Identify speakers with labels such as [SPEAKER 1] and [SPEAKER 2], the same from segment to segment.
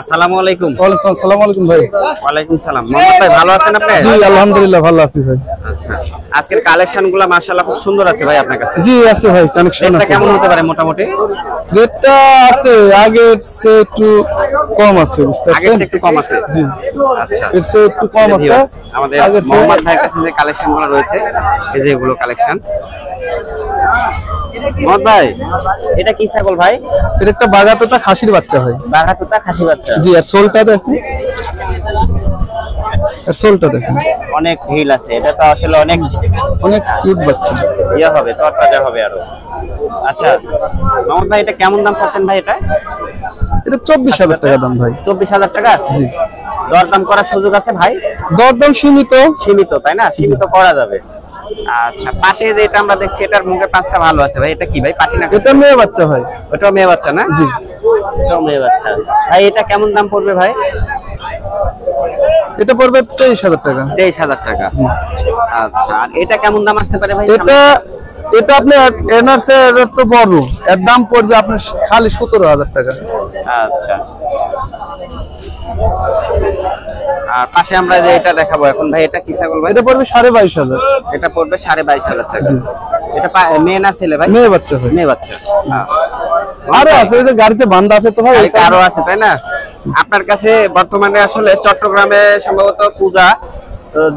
[SPEAKER 1] আসসালামু আলাইকুম।
[SPEAKER 2] আসসালামু আলাইকুম ভাই।
[SPEAKER 1] ওয়ালাইকুম সালাম। মোহাম্মদ ভাই ভালো আছেন আপনি?
[SPEAKER 2] জি আলহামদুলিল্লাহ ভালো আছি ভাই।
[SPEAKER 1] আচ্ছা, আজকের কালেকশনগুলো মাশাআল্লাহ খুব সুন্দর আছে ভাই আপনার কাছে।
[SPEAKER 2] জি আছে ভাই, কানেকশন আছে।
[SPEAKER 1] কেমন হতে পারে মোটামুটি?
[SPEAKER 2] রেটটা আছে আগের চেয়ে একটু কম আছে, বুঝতে পারছেন?
[SPEAKER 1] আগের চেয়ে একটু কম আছে।
[SPEAKER 2] জি
[SPEAKER 1] আচ্ছা,
[SPEAKER 2] এর চেয়ে একটু কম আছে।
[SPEAKER 1] আমাদের মোহাম্মদ ভাইয়ের কাছে যে কালেকশনগুলো রয়েছে, এই যে এগুলো কালেকশন। মোহাম্মদ ভাই, এটা কি ছাগল ভাই?
[SPEAKER 2] এটা একটা বাগাতোতা খাসির বাচ্চা হয়।
[SPEAKER 1] বাঘাতোতা খাসি বাচ্চা।
[SPEAKER 2] জি, আর সোলটা দেখুন, আর সোলটা দেখুন,
[SPEAKER 1] অনেক হিল আছে। এটা তো আসলে অনেক
[SPEAKER 2] কিউট বাচ্চা।
[SPEAKER 1] ইয়ে হবে, তরতাজা হবে আরো। আচ্ছা মোহাম্মদ ভাই, এটা কেমন দাম চাচ্ছেন ভাই?
[SPEAKER 2] এটা 24,000 টাকা দাম ভাই।
[SPEAKER 1] 24,000 টাকা?
[SPEAKER 2] জি।
[SPEAKER 1] দরদাম করার সুযোগ আছে ভাই?
[SPEAKER 2] দরদাম সীমিত,
[SPEAKER 1] তাই না? সীমিত করা যাবে। আচ্ছা, পাশে যেটা আমরা দেখছি, এটার মুখে পাঁচটা ভালো আছে ভাই। এটা কি ভাই? পাটি না?
[SPEAKER 2] এটা মেয়ে বাচ্চা ভাই।
[SPEAKER 1] ওটাও মেয়ে বাচ্চা না?
[SPEAKER 2] জি,
[SPEAKER 1] ওটাও মেয়ে বাচ্চা। ভাই এটা কেমন দাম পড়বে ভাই?
[SPEAKER 2] এটা পড়বে 23,000 টাকা।
[SPEAKER 1] 23,000 টাকা। আচ্ছা, আর এটা কেমন দাম আসতে পারে ভাই?
[SPEAKER 2] এটা আপনি এনআরসি এর তো বড়, এর দাম পড়বে আপনার খালি 17,000 টাকা।
[SPEAKER 1] আচ্ছা, আর পাশে আমরা যে এটা দেখাবো এখন ভাই, এটা কি ছাগল ভাই?
[SPEAKER 2] এটা পড়বে 22,500।
[SPEAKER 1] এটা পড়বে 22,500 টাকা। এটা মেয়ে না ছেলে ভাই?
[SPEAKER 2] মেয়ে বাচ্চা ভাই।
[SPEAKER 1] মেয়ে বাচ্চা।
[SPEAKER 2] আরো আছে, ওই যে গাড়িতে বান্ধা আছে তো ভাই।
[SPEAKER 1] আরো আছে তাই না? আপনার কাছে বর্তমানে আসলে চট্টগ্রামে সম্ভবত পূজা,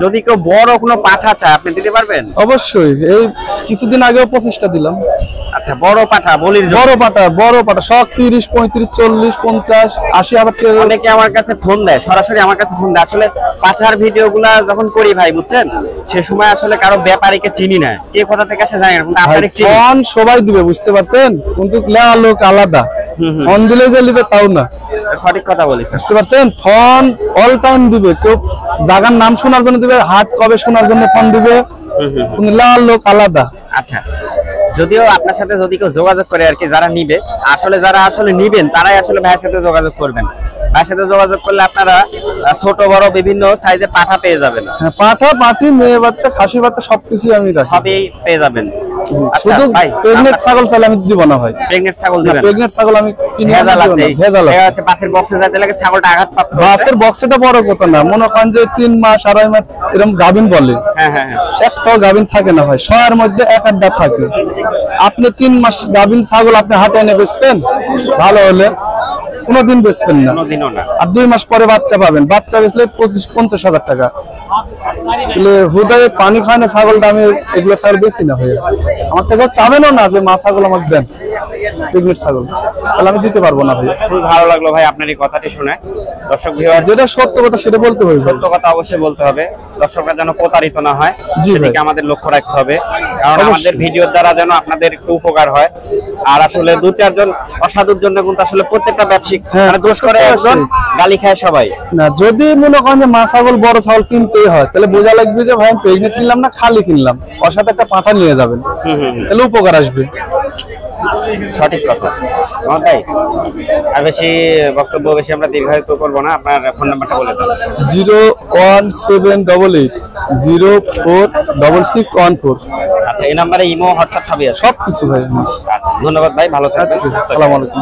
[SPEAKER 1] যদি কেউ বড় কোনো পাঠা চায় আপনি দিতে পারবেন?
[SPEAKER 2] অবশ্যই, এই কিছুদিন আগেও 25টা দিলাম।
[SPEAKER 1] আচ্ছা, বড় পাঠা বলির
[SPEAKER 2] বড় পাঠা সব 30, 35, 40, 50, 80,000 টাকা।
[SPEAKER 1] অনেকে আমার কাছে ফোন দেয়, সরাসরি আমার কাছে ফোন দেয়। আসলে পাঠার ভিডিওগুলা যখন করি ভাই, বুঝছেন, সে সময় আসলে কারো ব্যাপারীকে চিনি না, কে কোথা থেকে আসে জানি না, কিন্তু আপনাকে চিনি।
[SPEAKER 2] ফোন সবাই দিবে, বুঝতে পারছেন, কিন্তু লোক আলাদা। ফোন দিলে যে নিবে তাও না।
[SPEAKER 1] সঠিক কথা বলেছেন,
[SPEAKER 2] বুঝতে পারছেন? ফোন অল টাইম দিবে, কেউ জায়গার নাম শোনার জন্য দিবে, হাট কবে শোনার জন্য ফোন দিবে, লোক আলাদা।
[SPEAKER 1] আচ্ছা, যদিও আপনার সাথে যদি কেউ যোগাযোগ করে আর কি, যারা নিবে, যারা আসলে নিবেন তারাই আসলে ভাইয়ের সাথে যোগাযোগ করবেন। ভাইয়ের সাথে যোগাযোগ করলে আপনারা ছোট বড় বিভিন্ন সাইজে পাঠা পেয়ে যাবেন।
[SPEAKER 2] হ্যাঁ, পাঠা, পাটি, মেয়ে বাচ্চা, খাসি বাচ্চা সবকিছু আমি রাখি,
[SPEAKER 1] সবই পেয়ে যাবেন।
[SPEAKER 2] শুধু প্রেগনেন্ট ছাগল চাইলে আমি দিব না ভাই।
[SPEAKER 1] প্রেগনেন্ট ছাগল দিবেন?
[SPEAKER 2] প্রেগনেন্ট ছাগল আমি
[SPEAKER 1] ভেজাল আছে। ভেজাল আছে। বাসের বক্সে যাইতে লাগে, ছাগলটা আঘাতপ্রাপ্ত।
[SPEAKER 2] বাসের বক্সটা বড় কথা না, মনে করেন যে 3 মাস 2.5 মাস এরকম গাভিন বলে।
[SPEAKER 1] হ্যাঁ হ্যাঁ হ্যাঁ,
[SPEAKER 2] একটাও গাভিন থাকে না ভাই, 100 এর মধ্যে 1-8টা থাকে। আপনি 3 মাস গাভিন ছাগল আপনি হাটে এনে বেচবেন, ভালো হলে কোনোদিন বেচবেন না,
[SPEAKER 1] কোনোদিনও না।
[SPEAKER 2] আর 2 মাস পরে বাচ্চা পাবেন, বাচ্চা বেচলে 25-50,000 টাকা। তাহলে হুদায় পানি খায় না ছাগলটা, আমি এগুলো ছাগল বেশি না ভাই। আমার থেকে চাবেনও না যে মা ছাগল আমাকে দেন, প্রেগনেন্ট ছাগল, তাহলে আমি দিতে পারবো না ভাই।
[SPEAKER 1] খুব ভালো লাগলো ভাই আপনার এই কথাটি শুনে। দর্শক ভিউয়ার,
[SPEAKER 2] যেটা সত্য কথা সেটা বলতে হবে,
[SPEAKER 1] সত্য কথা অবশ্যই বলতে হবে, দর্শকরা যেন প্রতারিত না হয়,
[SPEAKER 2] জি ভাই,
[SPEAKER 1] সেদিকে আমাদের লক্ষ্য রাখতে হবে। কারণ আমাদের ভিডিওর দ্বারা যেন আপনাদের একটু উপকার হয়। আর আসলে 2-4 জন অসাধুর জন্য কিন্তু আসলে প্রত্যেকটা ব্যবসায়িক মানে দোষ করে একজন, গালি খায় সবাই
[SPEAKER 2] না। যদি মনে করেন যে মা ছাগল বড় ছাগল কিনতেই হয়, তাহলে বোঝা লাগবে যে ভাই প্রেগনেন্ট নিলাম না, খালি কিনলাম, ওর সাথে একটা পাঠা নিয়ে যাবেন, তাহলে উপকার আসবে।
[SPEAKER 1] সঠিক কথা। ভাই আর বেশি বক্তব্য বেশি আমরা দীর্ঘায়িত করবো না, আপনার ফোন নাম্বারটা বলে দেন।
[SPEAKER 2] 01788046614।
[SPEAKER 1] আচ্ছা, এই নাম্বারে ইমো, হোয়াটসঅ্যাপ সবই আছে?
[SPEAKER 2] সবকিছু ভাই।
[SPEAKER 1] আচ্ছা, ধন্যবাদ ভাই, ভালো থাকবেন।
[SPEAKER 2] আসসালামু আলাইকুম।